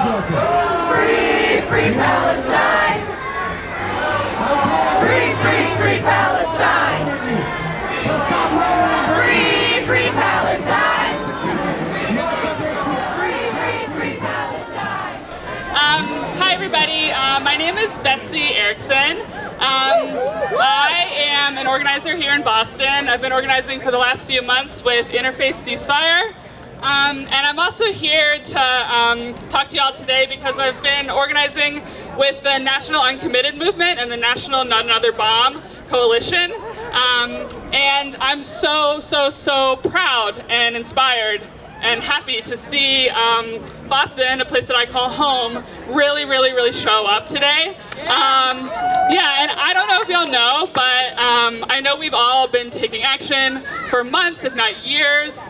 Free, free Palestine! Free, free, free Palestine! Free, free Palestine! Free, free, free Palestine! Hi everybody, my name is Betsy Erickson. I am an organizer here in Boston. I've been organizing for the last few months with Interfaith Ceasefire. And I'm also here to talk to y'all today because I've been organizing with the National Uncommitted Movement and the National Not Another Bomb Coalition. And I'm so proud and inspired and happy to see Boston, a place that I call home, really show up today. Yeah, and I don't know if y'all know, but I know we've all been taking action for months, if not years,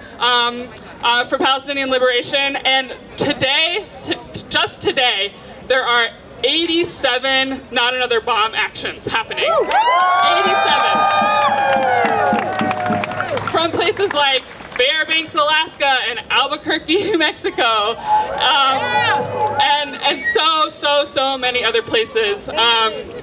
for Palestinian liberation. And today, just today, there are 87 Not Another Bomb actions happening. 87. From places like Fairbanks, Alaska, and Albuquerque, New Mexico, and so many other places.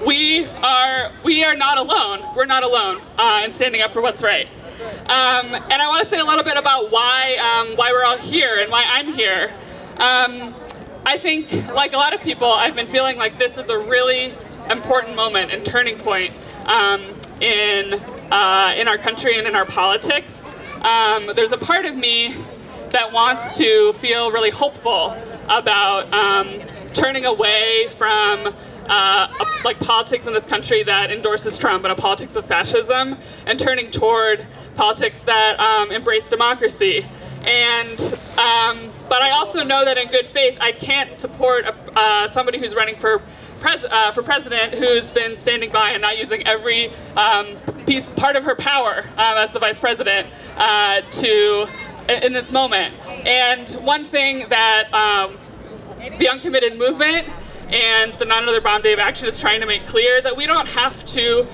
We are not alone. We're not alone in standing up for what's right. And I want to say a little bit about why we're all here and why I'm here. I think, like a lot of people, I've been feeling like this is a really important moment and turning point in our country and in our politics. There's a part of me that wants to feel really hopeful about turning away from like politics in this country that endorses Trump and a politics of fascism, and turning toward politics that embrace democracy. And but I also know that in good faith I can't support somebody who's running for president who's been standing by and not using every part of her power as the vice president in this moment. And one thing that the Uncommitted Movement and the Not Another Bomb Day of Action is trying to make clear, that we don't have to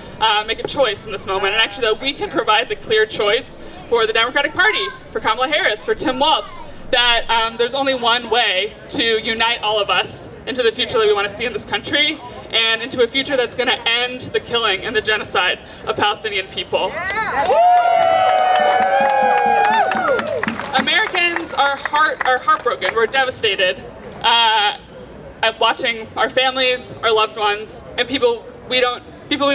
make a choice in this moment, and actually that we can provide the clear choice for the Democratic Party, for Kamala Harris, for Tim Walz, that there's only one way to unite all of us into the future that we want to see in this country, and into a future that's going to end the killing and the genocide of Palestinian people. Americans are heartbroken. We're devastated at watching our families, our loved ones, and people we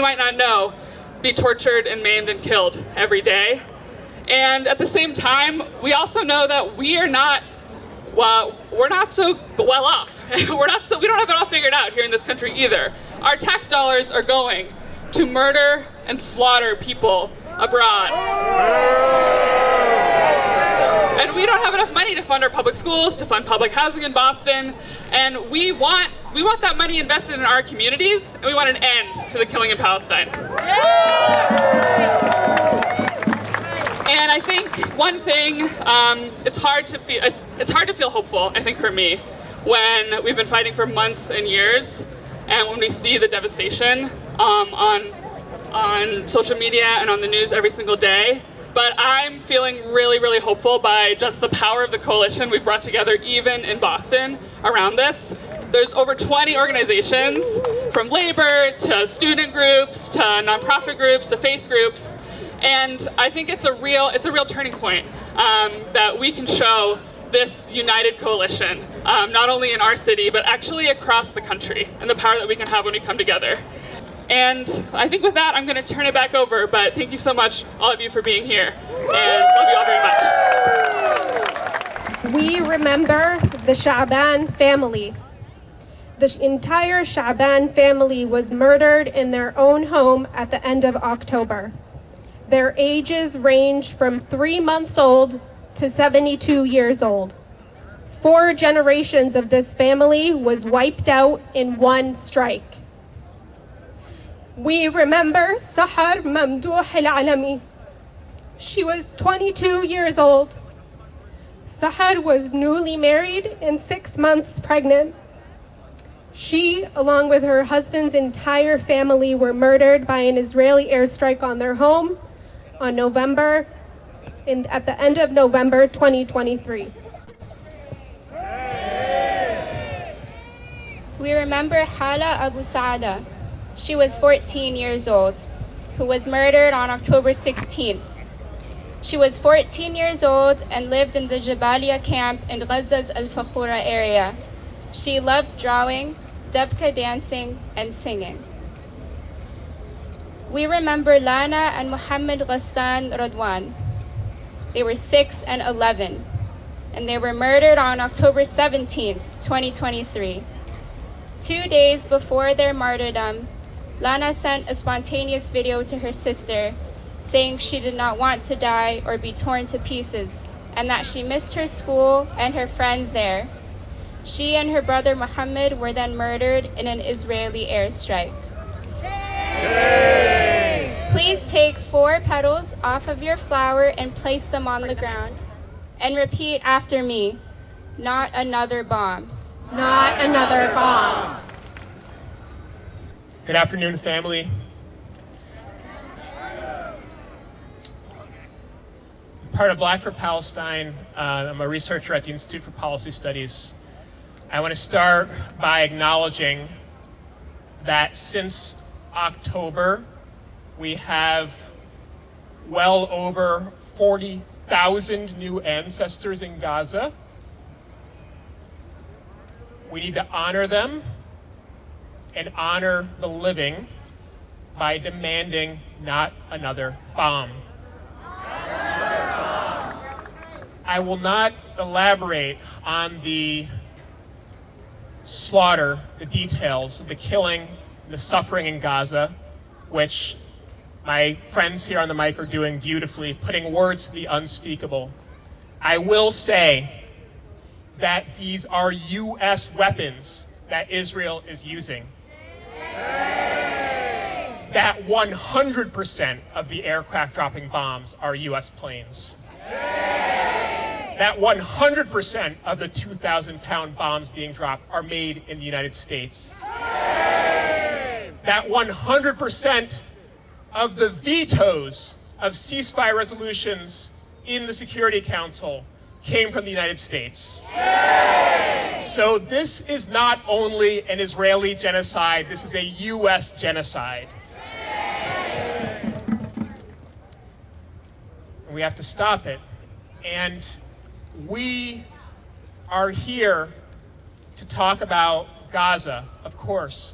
might not know be tortured and maimed and killed every day. And at the same time, we also know that we're not so well off. We don't have it all figured out here in this country either. Our tax dollars are going to murder and slaughter people abroad. And we don't have enough money to fund our public schools, to fund public housing in Boston. And we want that money invested in our communities, and we want an end to the killing in Palestine. And I think one thing, it's hard to feel hopeful, I think, for me, when we've been fighting for months and years, and when we see the devastation on social media and on the news every single day. But I'm feeling really hopeful by just the power of the coalition we've brought together, even in Boston, around this. There's over 20 organizations, from labor to student groups to nonprofit groups to faith groups. And I think it's a real turning point that we can show this united coalition, not only in our city, but actually across the country, and the power that we can have when we come together. And I think with that, I'm going to turn it back over, but thank you so much, all of you, for being here, and love you all very much. We remember the Sha'ban family. The entire Sha'ban family was murdered in their own home at the end of October. Their ages range from 3 months old to 72 years old. 4 generations of this family was wiped out in one strike. We remember Sahar Mamdouh Al-Alami. She was 22 years old. Sahar was newly married and 6 months pregnant. She, along with her husband's entire family, were murdered by an Israeli airstrike on their home on at the end of November 2023. We remember Hala Abu Saada. She was 14 years old, who was murdered on October 16th. She was 14 years old and lived in the Jabalia camp in Gaza's Al-Fakhura area. She loved drawing, debka dancing, and singing. We remember Lana and Muhammad Ghassan Radwan. They were 6 and 11, and they were murdered on October 17, 2023. 2 days before their martyrdom, Lana sent a spontaneous video to her sister saying she did not want to die or be torn to pieces, and that she missed her school and her friends there. She and her brother Muhammad were then murdered in an Israeli airstrike. Please take 4 petals off of your flower and place them on the ground. And repeat after me, not another bomb. Not another bomb. Good afternoon, family. Part of Black for Palestine. I'm a researcher at the Institute for Policy Studies. I want to start by acknowledging that since October, we have well over 40,000 new ancestors in Gaza. We need to honor them and honor the living by demanding not another bomb. I will not elaborate on the slaughter, the details of the killing, the suffering in Gaza, which my friends here on the mic are doing beautifully, putting words to the unspeakable. I will say that these are U.S. weapons that Israel is using. That 100% of the aircraft dropping bombs are U.S. planes. That 100% of the 2,000-pound bombs being dropped are made in the United States. That 100% of the vetoes of ceasefire resolutions in the Security Council came from the United States. So this is not only an Israeli genocide, this is a U.S. genocide. We have to stop it. And we are here to talk about Gaza, of course.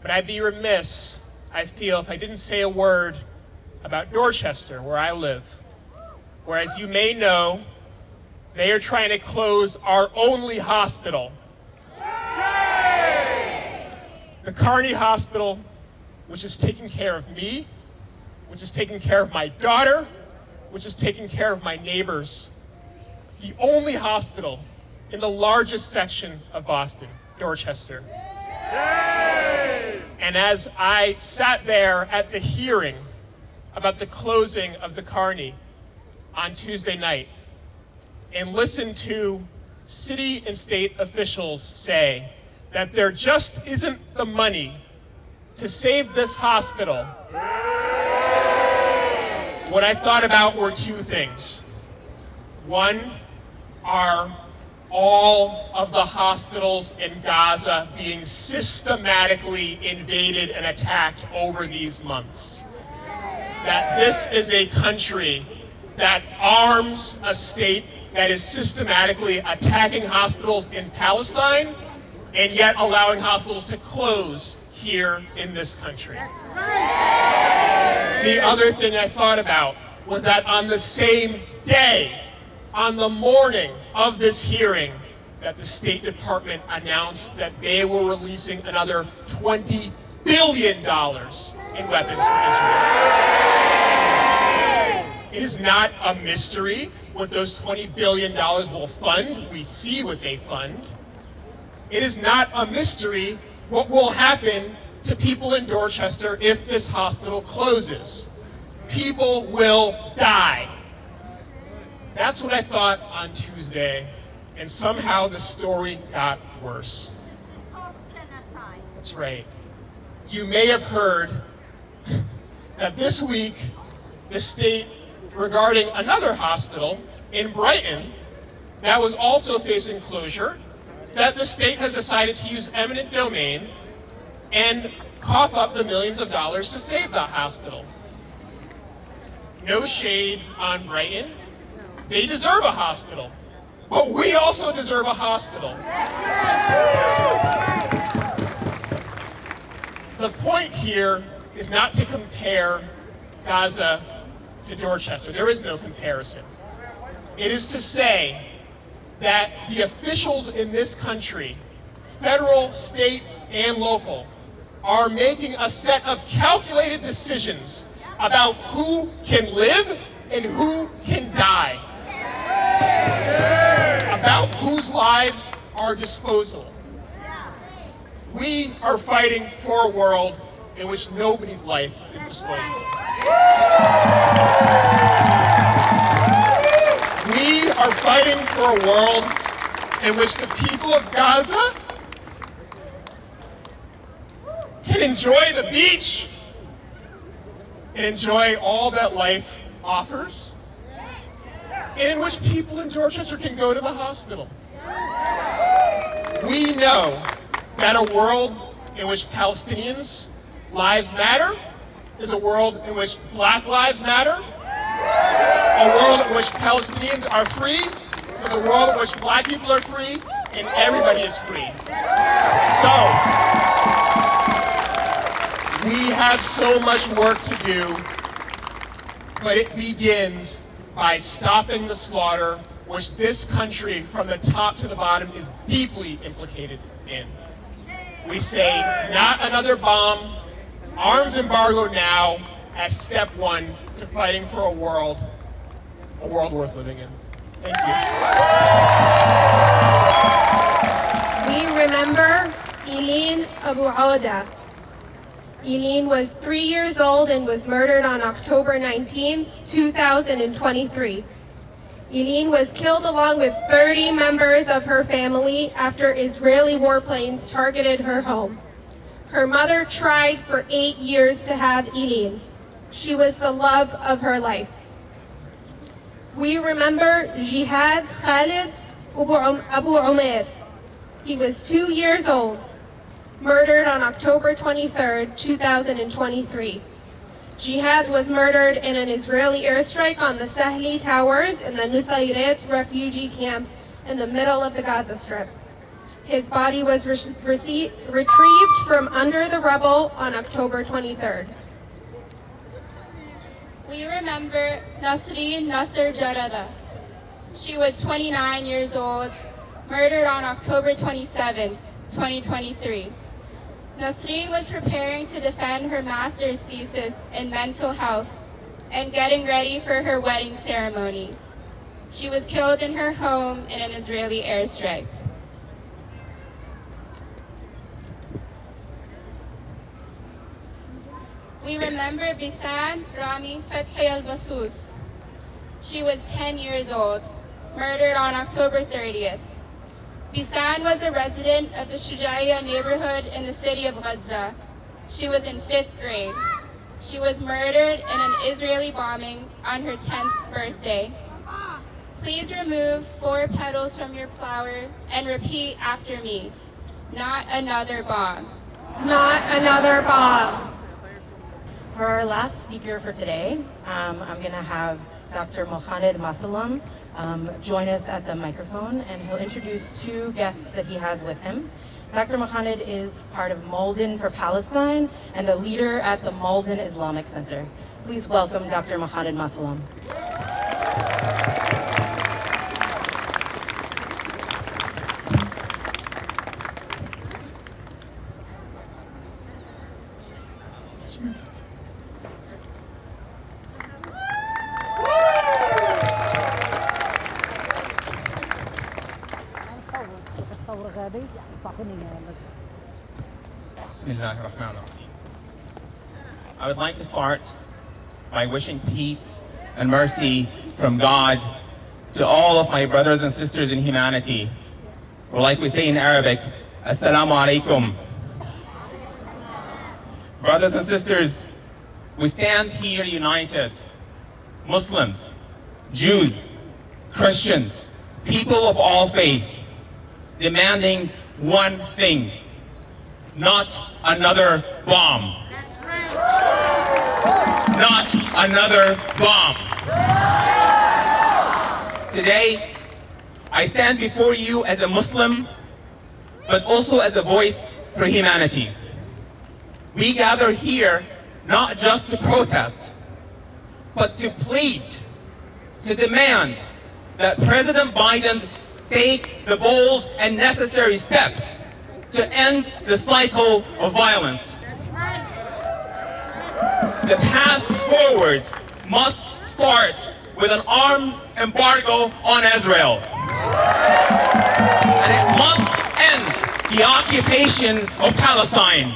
But I'd be remiss, I feel, if I didn't say a word about Dorchester, where I live, where, as you may know, they are trying to close our only hospital. The Carney Hospital, which is taking care of me, which is taking care of my daughter, which is taking care of my neighbors. The only hospital in the largest section of Boston, Dorchester. And as I sat there at the hearing about the closing of the Carney on Tuesday night and listened to city and state officials say that there just isn't the money to save this hospital, what I thought about were 2 things. One, are all of the hospitals in Gaza being systematically invaded and attacked over these months. That this is a country that arms a state that is systematically attacking hospitals in Palestine and yet allowing hospitals to close here in this country. The other thing I thought about was that on the same day, on the morning of this hearing, that the State Department announced that they were releasing another $20 billion in weapons for Israel. It is not a mystery what those $20 billion will fund. We see what they fund. It is not a mystery what will happen to people in Dorchester if this hospital closes. People will die. That's what I thought on Tuesday, and somehow the story got worse. That's right. You may have heard that this week, the state, regarding another hospital in Brighton that was also facing closure, that the state has decided to use eminent domain and cough up the millions of dollars to save the hospital. No shade on Brighton. They deserve a hospital. But we also deserve a hospital. The point here is not to compare Gaza to Dorchester. There is no comparison. It is to say that the officials in this country, federal, state, and local, are making a set of calculated decisions about who can live and who can die, about whose lives are disposable. We are fighting for a world in which nobody's life is disposable. We are fighting for a world in which the people of Gaza can enjoy the beach and enjoy all that life offers, and in which people in Dorchester can go to the hospital. We know that a world in which Palestinians' lives matter is a world in which Black lives matter. A world in which Palestinians are free is a world in which Black people are free and everybody is free. So, we have so much work to do, but it begins by stopping the slaughter, which this country, from the top to the bottom, is deeply implicated in. We say, not another bomb, arms embargo now, as step one to fighting for a world worth living in. Thank you. We remember Eileen Abu Auda. Eileen was 3 years old and was murdered on October 19, 2023. Eileen was killed along with 30 members of her family after Israeli warplanes targeted her home. Her mother tried for 8 years to have Eileen. She was the love of her life. We remember Jihad Khalid Abu Umair. He was 2 years old, murdered on October 23, 2023. Jihad was murdered in an Israeli airstrike on the Sahli Towers in the Nusayrat refugee camp in the middle of the Gaza Strip. His body was retrieved from under the rubble on October 23rd. We remember Nasreen Nasser Jarada. She was 29 years old, murdered on October 27, 2023. Nasreen was preparing to defend her master's thesis in mental health and getting ready for her wedding ceremony. She was killed in her home in an Israeli airstrike. We remember Bisan Rami Fathi al-Basus. She was 10 years old, murdered on October 30th. Bisan was a resident of the Shujaiya neighborhood in the city of Gaza. She was in 5th grade. She was murdered in an Israeli bombing on her 10th birthday. Please remove 4 petals from your flower and repeat after me. Not another bomb. Not another bomb. For our last speaker for today, I'm going to have Dr. Mohaned Masalam join us at the microphone, and he'll introduce 2 guests that he has with him. Dr. Mohaned is part of Malden for Palestine and the leader at the Malden Islamic Center. Please welcome Dr. Mohaned Masalam. I would like to start by wishing peace and mercy from God to all of my brothers and sisters in humanity, or like we say in Arabic, Assalamu alaikum. Brothers and sisters, we stand here united, Muslims, Jews, Christians, people of all faith, demanding one thing: not another bomb. Not another bomb. Today, I stand before you as a Muslim, but also as a voice for humanity. We gather here not just to protest, but to plead, to demand that President Biden take the bold and necessary steps to end the cycle of violence. The path forward must start with an arms embargo on Israel. And it must end the occupation of Palestine.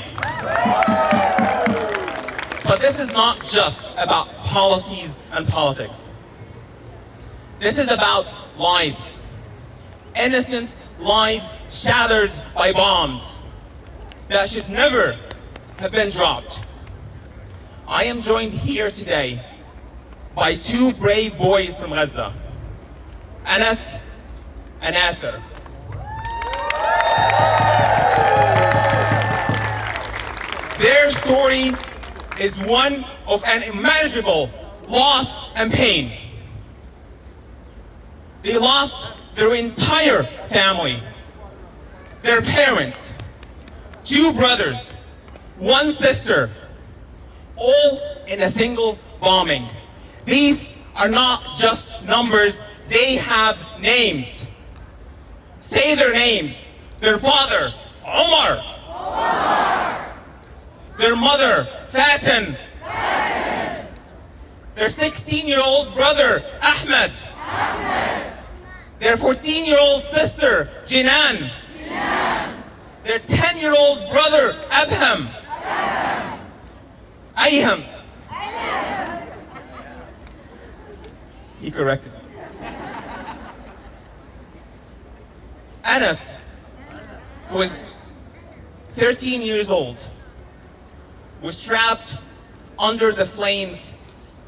But this is not just about policies and politics. This is about lives. Innocent lives shattered by bombs that should never have been dropped. I am joined here today by two brave boys from Gaza, Anas and Nasser. Their story is one of an unimaginable loss and pain. They lost their entire family, their parents, two brothers, one sister, all in a single bombing. These are not just numbers, they have names. Say their names. Their father, Omar. Their mother, Fatin. Their 16-year-old brother, Ahmed. Their 14-year-old sister, Jinan. Their 10-year-old brother, Abham. Ayham. He corrected me. Anas was 13 years old, was trapped under the flames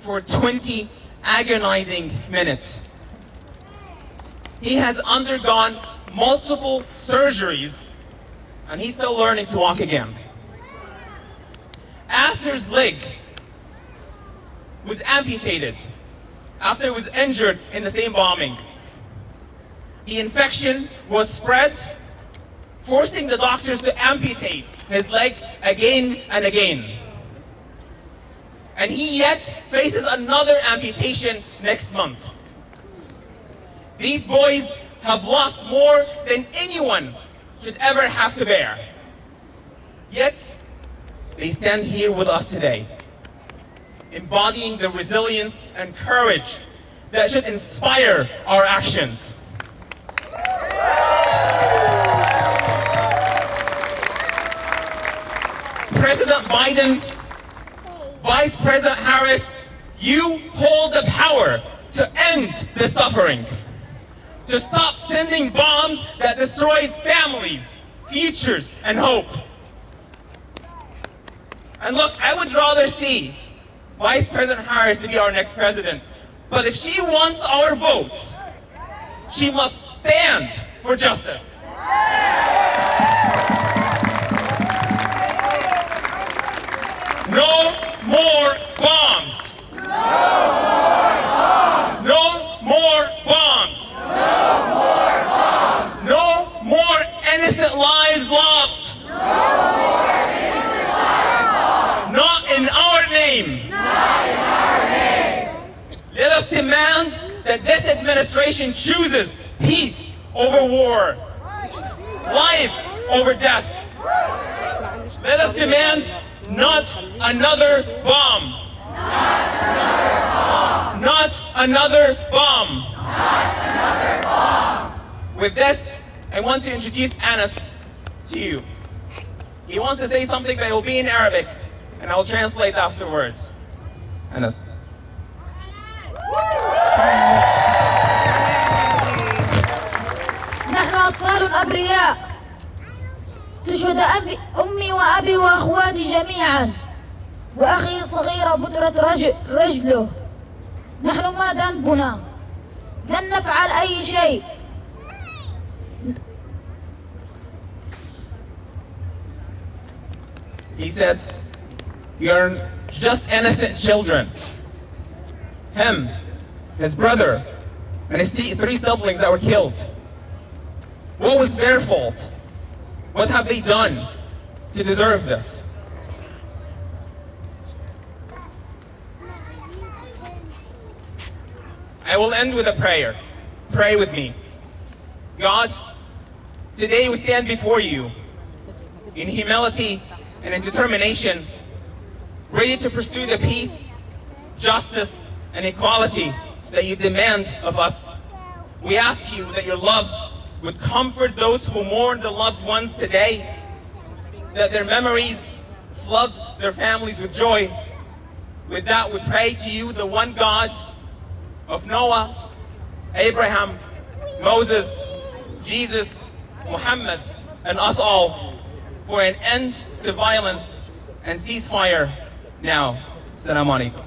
for 20 agonizing minutes. He has undergone multiple surgeries and he's still learning to walk again. Asser's leg was amputated after he was injured in the same bombing. The infection was spread, forcing the doctors to amputate his leg again and again. And he yet faces another amputation next month. These boys have lost more than anyone should ever have to bear. Yet, they stand here with us today, embodying the resilience and courage that should inspire our actions. President Biden, Vice President Harris, you hold the power to end the suffering, to stop sending bombs that destroys families, futures, and hope. And look, I would rather see Vice President Harris to be our next president, but if she wants our votes, she must stand for justice. No more bombs. No more bombs. No more bombs. No more bombs. No more innocent lives lost. No more innocent lives lost. Not in our name. Not in our name. Let us demand that this administration chooses peace over war, life over death. Let us demand not another bomb. Not another bomb. Not another bomb. With this, I want to introduce Anas to you. He wants to say something that will be in Arabic, and I will translate afterwards. Anas. نحن أطفال أبرياء تشهد أمي وأبي وأخواتي جميعا وأخي الصغير بترة رجله. نحن ما ذنبنا؟ لن نفعل أي شيء. He said, "We are just innocent children." Him, his brother, and his three siblings that were killed. What was their fault? What have they done to deserve this? I will end with a prayer. Pray with me. God, today we stand before you in humility and in determination, ready to pursue the peace, justice, and equality that you demand of us. We ask you that your love would comfort those who mourn the loved ones today, that their memories flood their families with joy. With that, we pray to you, the one God of Noah, Abraham, Moses, Jesus, Muhammad, and us all, for an end to violence and ceasefire now. Assalamu alaikum.